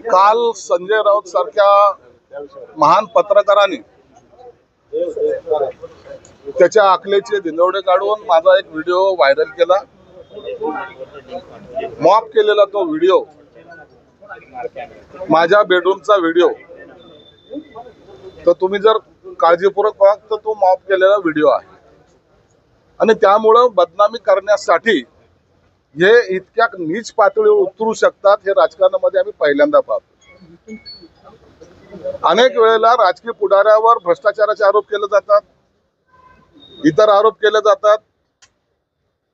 काल संजय राऊत सारख्या महान पत्रकारांनी त्याच्या अकलेचे धिंडवडे काढून माझा एक व्हिडिओ व्हायरल केला, मॉप केलेला तो व्हिडिओ, माझ्या बेडरूमचा व्हिडिओ। तर तुम्ही जर काळजीपूर्वक पाहा तर तो मॉप केलेला व्हिडिओ आहे आणि त्यामुळे बदनामी करण्यासाठी हे इतक्या नीच पातळीवर उतरू शकतात हे राजकारणामध्ये आम्ही पहिल्यांदा पाहतो। अनेक वेळेला राजकीय पुढाऱ्यावर भ्रष्टाचाराचे आरोप केले जातात, इतर आरोप केले जातात,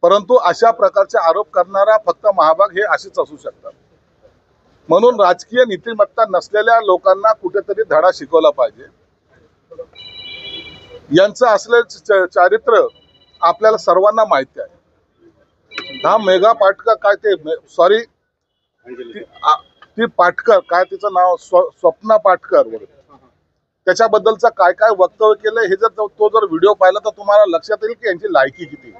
परंतु अशा प्रकारचे आरोप करणारा फक्त महाभाग हे असेच असू शकतात। म्हणून राजकीय नीतिमत्ता नसलेल्या लोकांना कुठेतरी धडा शिकवला पाहिजे। यांचं असलेले चारित्र्य आपल्याला सर्वांना माहिती आहे। हा मेघा पाटकर काय ते सॉरी ती पाटकर काय तिचं नाव स्वप्ना पाटकर वगैरे, त्याच्याबद्दलचा काय काय वक्तव्य केलंय हे जर तो जर व्हिडिओ पाहिला तर तुम्हाला लक्षात येईल की यांची लायकी किती।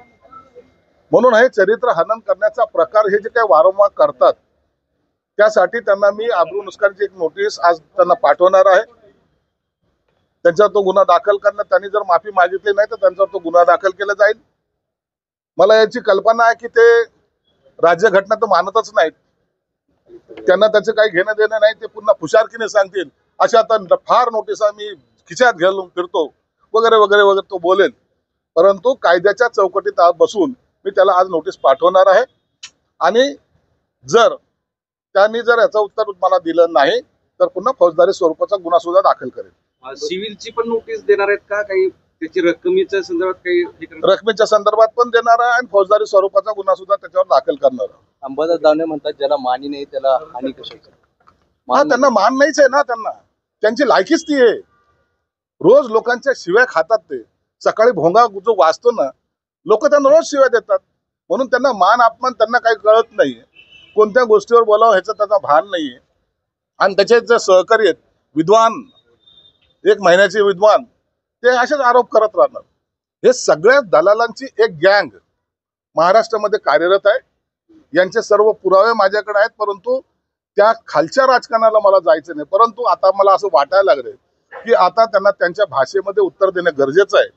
म्हणून हे चरित्र हनन करण्याचा प्रकार हे जे काही वारंवार करतात त्यासाठी त्यांना मी अब्रू नुकसानीची एक नोटीस आज त्यांना पाठवणार आहे। त्यांच्यावर तो गुन्हा दाखल करणं, त्यांनी जर माफी मागितली नाही तर त्यांच्यावर तो गुन्हा दाखल केला जाईल। मला याची कल्पना आहे की ते राज्यघटना तर मानतच नाहीत, त्यांना त्याचे काही घेणं देणं नाही, ते पुन्हा फुशारकीने सांगतील अशा तर फार नोटिसा मी खिशात घालून फिरतो वगैरे वगैरे वगैरे तो बोलेल। परंतु कायद्याच्या चौकटीत आज बसून मी त्याला आज नोटीस पाठवणार आहे आणि जर त्यांनी जर याचं उत्तर मला दिलं नाही तर पुन्हा फौजदारी स्वरूपाचा गुन्हा सुद्धा दाखल करेल। सिव्हिलची पण नोटीस देणार आहेत का? काही त्याची रकमेच्या संदर्भात काही रकमेच्या संदर्भात पण देणार आहे आणि फौजदारी स्वरूपाचा गुन्हा सुद्धा त्याच्यावर दाखल करणार आहे। अंबादास दानवे म्हणतात ज्याला मानी नाही त्याला हानी कशाची? त्यांना मान नाहीच आहे ना, त्यांची लायकीच ती आहे। रोज लोकांच्या शिव्या खातात, ते सकाळी भोंगा जो वाजतो ना लोक त्यांना रोज शिव्या देतात, म्हणून त्यांना मान अपमान त्यांना काही कळत नाहीये, कोणत्या गोष्टीवर बोलावं ह्याचं त्याचा भान नाहीये। आणि त्याचे जे सहकारी आहेत विद्वान, 1 महिन्याचे विद्वान, ते असेच आरोप करत राहणार। हे सगळ्या दलालांची एक गँग महाराष्ट्रामध्ये कार्यरत आहे। यांचे सर्व पुरावे माझ्याकडे आहेत, परंतु त्या खालच्या राजकारणाला मला जायचं नाही। परंतु आता मला असं वाटायला लागले की आता त्यांना त्यांच्या भाषेमध्ये उत्तर देणे गरजेचं आहे।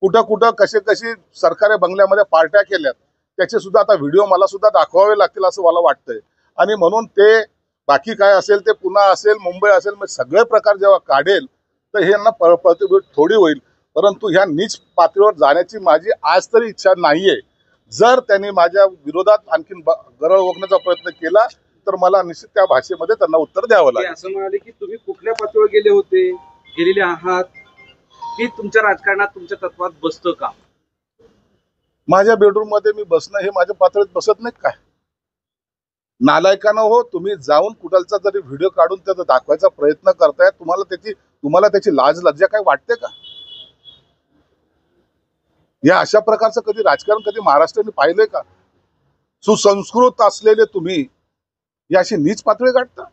कुठं कुठं कशी सरकारी बंगल्यामध्ये पार्ट्या केल्यात त्याचे सुद्धा आता व्हिडिओ मला सुद्धा दाखवावे लागतील असं मला वाटतंय। आणि म्हणून ते बाकी काय असेल ते पुणे असेल, मुंबई असेल, मी सगळे प्रकार जेव्हा काढेल तर हे यांना प्रतिभूत थोडी होईल। परंतु ह्या नीच पातळीवर जाण्याची माझी आज तरी इच्छा नाहीये। जर त्यांनी माझ्या विरोधात आणखीन गरळ ओकण्याचा प्रयत्न केला तर मला निश्चित त्या भाषेमध्ये त्यांना उत्तर द्यावं लागेल। असं म्हणाले की तुम्ही कुठल्या पातळीवर गेलेले आहात की तुमच्या राजकारणात तुमच्या तत्वात बसतं का? माझ्या बेडरूम मध्ये मी बसणं हे माझ्या पातळीत बसत नाही काय? नालायकानं हो, तुम्ही जाऊन कुठलचा जरी व्हिडिओ काढून त्याचा दाखवायचा प्रयत्न करताय, तुम्हाला त्याची लाज लज्जा काय वाटते का? या अशा प्रकारचं कधी राजकारण कधी महाराष्ट्राने पाहिलंय का? सुसंस्कृत असलेले तुम्ही या अशी नीच पातळी गाठता,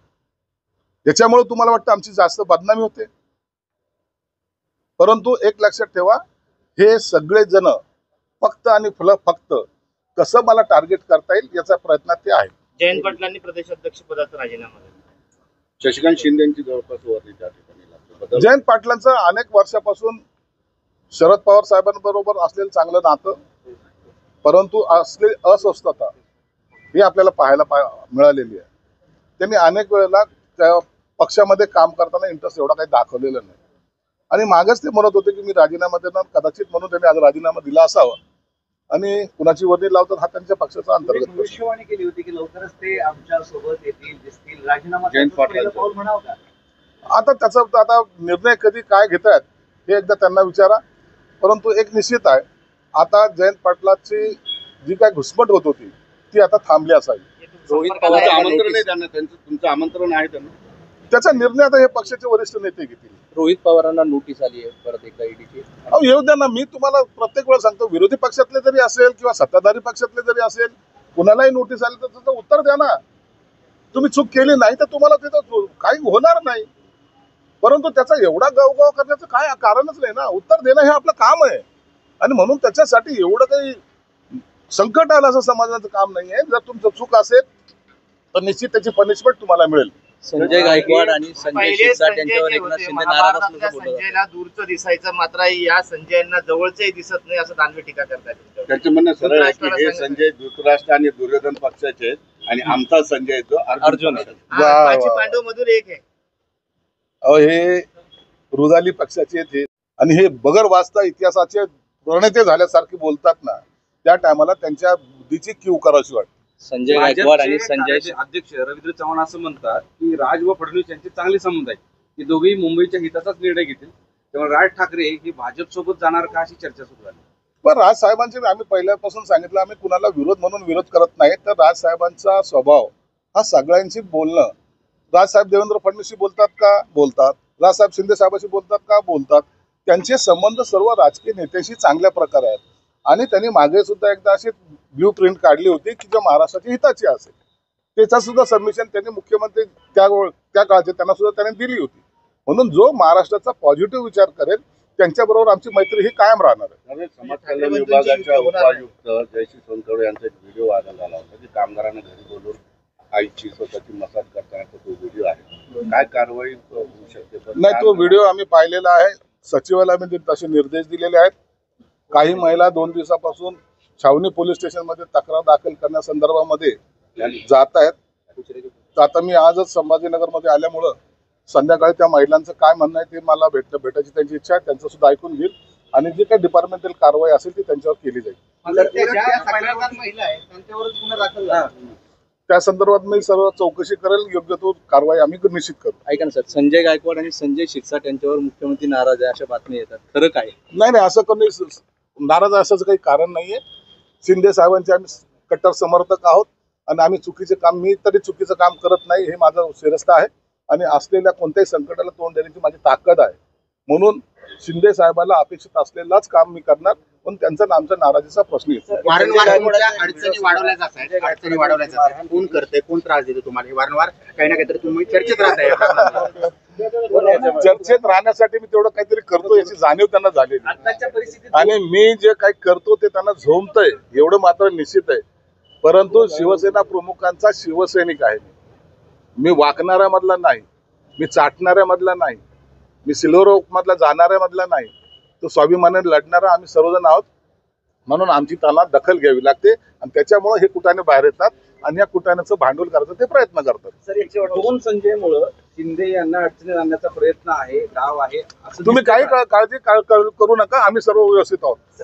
याच्यामुळे तुम्हाला वाटतं आमची जास्त बदनामी होते। परंतु एक लक्षात ठेवा, हे सगळे जण फक्त आणि फक्त कसं मला टार्गेट करता येईल याचा प्रयत्न ते आहे। जयंत पाटलांनी प्रदेशाध्यक्ष पदाचा राजीनामा दिला। शशिकांत शिंदेची जवळपास वरली त्या ठिकाणी जयंत पाटलांचं अनेक वर्षापासून शरद पवार साहेबांबरोबर असलेलं चांगलं नातं, परंतु असलेली अस्वस्थता ही आपल्याला पाहायला मिळालेली आहे। त्यांनी अनेक वेळेला त्या पक्षामध्ये काम करताना इंटरेस्ट एवढा काही दाखवलेला नाही आणि मागच ते म्हणत होते की मी राजीनामा देणार, कदाचित म्हणून त्यांनी आज राजीनामा दिला असावा। आणि कुणाची वर्णी लावतात हा त्यांच्या पक्षाचा अंतर्गत भविष्यवाणी केली होती की लवकरच ते आमच्या सोबत येतील, दिसतील, राजीनामा पाऊल म्हणावं का? आता त्याचा आता निर्णय कधी काय घेतायत हे एकदा त्यांना विचारा। परंतु एक निश्चित आहे, आता जयंत पाटलाची जी काय घुसमट होत होती ती आता थांबली असावी। रोहित पवार आमंत्रण आहे त्यांना, तुमचं आमंत्रण आहे त्यांना, त्याचा निर्णय आता हे पक्षाचे वरिष्ठ नेते घेतील। रोहित पवारांना नोटीस आली आहे परत एकदा ईडीची। येऊ द्या ना, मी तुम्हाला प्रत्येक वेळा सांगतो, विरोधी पक्षातले जरी असेल किंवा सत्ताधारी पक्षातले जरी असेल, कुणालाही नोटीस आली तर त्याचं उत्तर द्या ना। तुम्ही चूक केली नाही तर तुम्हाला तिथं काही होणार नाही, परंतु त्याचा एवढा गवगव करण्याचं काय कारणच नाही ना। उत्तर देणं हे आपलं काम आहे आणि म्हणून त्याच्यासाठी एवढं काही संकट आलं असं समजण्याचं काम नाहीये। जर तुमचं चूक असेल तर निश्चित त्याची पनिशमेंट तुम्हाला मिळेल. संजय गायकवाड आणि संजय पहिले शिरसाट संजय यांच्यावर जे एकनाथ होते, शिंदे नाराज महाभारतातल्या असल्याचं बोललं जातं. संजयला दूरचं दिसायचं, मात्र या संजयांना जवळचंही दिसत नाही असं दानवे टीका करतायत. त्यांचं म्हणणं सरळ आहे की धृतराष्ट्राला हे सांगितलं. संजय धृतराष्ट्र आणि दुर्योधन पक्षाचे आहेत आणि आमचा संजय जो अर्जुन पक्षाचा. वा, पाची वा. पांडव मधून एक आहे. अहो, हे रुदाली पक्षाचे आहेत हे. आणि हे बगर वाचता इतिहासाचे प्रणेते झाल्यासारखे बोलतात ना, त्या टायमाला त्यांच्या बुद्धीची कीव करावी वाटते. संजय गायकवाड आणि भाजपचे संजय कार्याध्यक्ष अध्यक्ष रवींद्र चव्हाण असं म्हणतात की राज व फडणवीस यांचे चांगले संबंध आहेत, की दोघेही मुंबईच्या हिताचाच निर्णय घेतील. त्यामुळे राज ठाकरे हे भाजप सोबत जाणार का अशी चर्चा सुरू झाली. पण राज साहेबांचे आम्ही पहिल्यापासून सांगितलं, आम्ही कुणाला विरोध म्हणून विरोध करत नाही. तर राज साहेबांचा स्वभाव हा सगळ्यांशी बोलणं. राजसाहेब देवेंद्र फडणवीसशी बोलतात का? बोलतात. राजसाहेब शिंदे साहेबांशी बोलतात का? बोलतात. त्यांचे संबंध सर्व राजकीय नेत्यांशी चांगल्या प्रकारे आहेत. आणि त्यांनी मागे सुद्धा एकदा अशी ब्ल्यू प्रिंट काढली होती की जो महाराष्ट्राच्या हिताची असेल, त्याचा सुद्धा सबमिशन त्यांनी मुख्यमंत्री त्या काळचे त्यांना सुद्धा त्यांनी दिली होती. म्हणून जो महाराष्ट्राचा पॉझिटिव्ह विचार करेल त्यांच्याबरोबर आमची मैत्री ही कायम राहणार आहे. त्यामुळे समाज कल्याण विभागाच्या उपायुक्त जयश्री सोनखडे यांचा एक व्हिडिओ व्हायरल झाला होता की कामगारांना घरी बोलून आईची स्वतःची मसाज करताना तो व्हिडिओ आहे. काय कारवाई होऊ शकते? नाही, तो व्हिडिओ आम्ही पाहिलेला आहे. सचिवालयाने तसे निर्देश दिलेले आहेत. काही महिला 2 दिवसापासून छावणी पोलीस स्टेशनमध्ये तक्रार दाखल करण्यासंदर्भामध्ये जात आहेत. तर आता मी आजच संभाजीनगरमध्ये आल्यामुळं संध्याकाळी त्या महिलांचं काय म्हणणं आहे ते मला भेटायची त्यांची इच्छा आहे. त्यांचं सुद्धा ऐकून घेईल आणि जी काही डिपार्टमेंटल कारवाई असेल ती त्यांच्यावर केली जाईल. त्या संदर्भात मी सर्व चौकशी करेल. योग्य तो कारवाई आम्ही निश्चित करू. ऐका ना सर, संजय गायकवाड आणि संजय शिरसाट यांच्यावर मुख्यमंत्री नाराज आहे अशा बातम्या येतात, खरं काय? नाही, असं कोणी नाराज असायचं काही कारण नाहीये. शिंदे साहेबांचे आम्ही कट्टर समर्थक आहोत आणि आम्ही चुकीचे काम, मी तरी चुकीचं काम करत नाही हे माझं शिरस्थ आहे. आणि असलेल्या कोणत्याही संकटाला तोंड देण्याची माझी ताकद आहे. म्हणून शिंदे साहेबांना अपेक्षित असलेलाच काम मी करणार. पण त्यांचा आणि आमच्या नाराजीचा प्रश्न येतो. वारंवार तुमच्या अडचणी वाढवल्या जात आहेत. अडचणी वाढवल्या जात आहेत. कोण करते, कोण त्रास देतो तुम्हाला? हे वारंवार काही ना काहीतरी तुम्ही चर्चेत राहताय. चर्चेत राहण्यासाठी मी तेवढं काहीतरी करतो याची जाणीव त्यांना झालेली. आताच्या परिस्थितीत आणि मी जे काही करतो ते त्यांना झोंबतंय एवढं मात्र निश्चित आहे. परंतु शिवसेना प्रमुखांचा शिवसैनिक आहे. मी वाकणाऱ्या मधला नाही, मी चाटणाऱ्या मधला नाही, मी सिल्वर मधला जाणाऱ्या मधला नाही. तो स्वाभिमानाने लढणारा आम्ही सर्वजण आहोत. म्हणून आमची त्यांना दखल घ्यावी लागते आणि त्याच्यामुळे हे कुटाने बाहेर येतात आणि या कुटाण्याचं भांडवल करायचं ते प्रयत्न करतात. दोन संजयमुळं शिंदे यांना अडचणीत आणण्याचा प्रयत्न आहे, डाव आहे असं तुम्ही दिसतंय काही का? काळजी करू नका. आम्ही सर्व व्यवस्थित आहोत.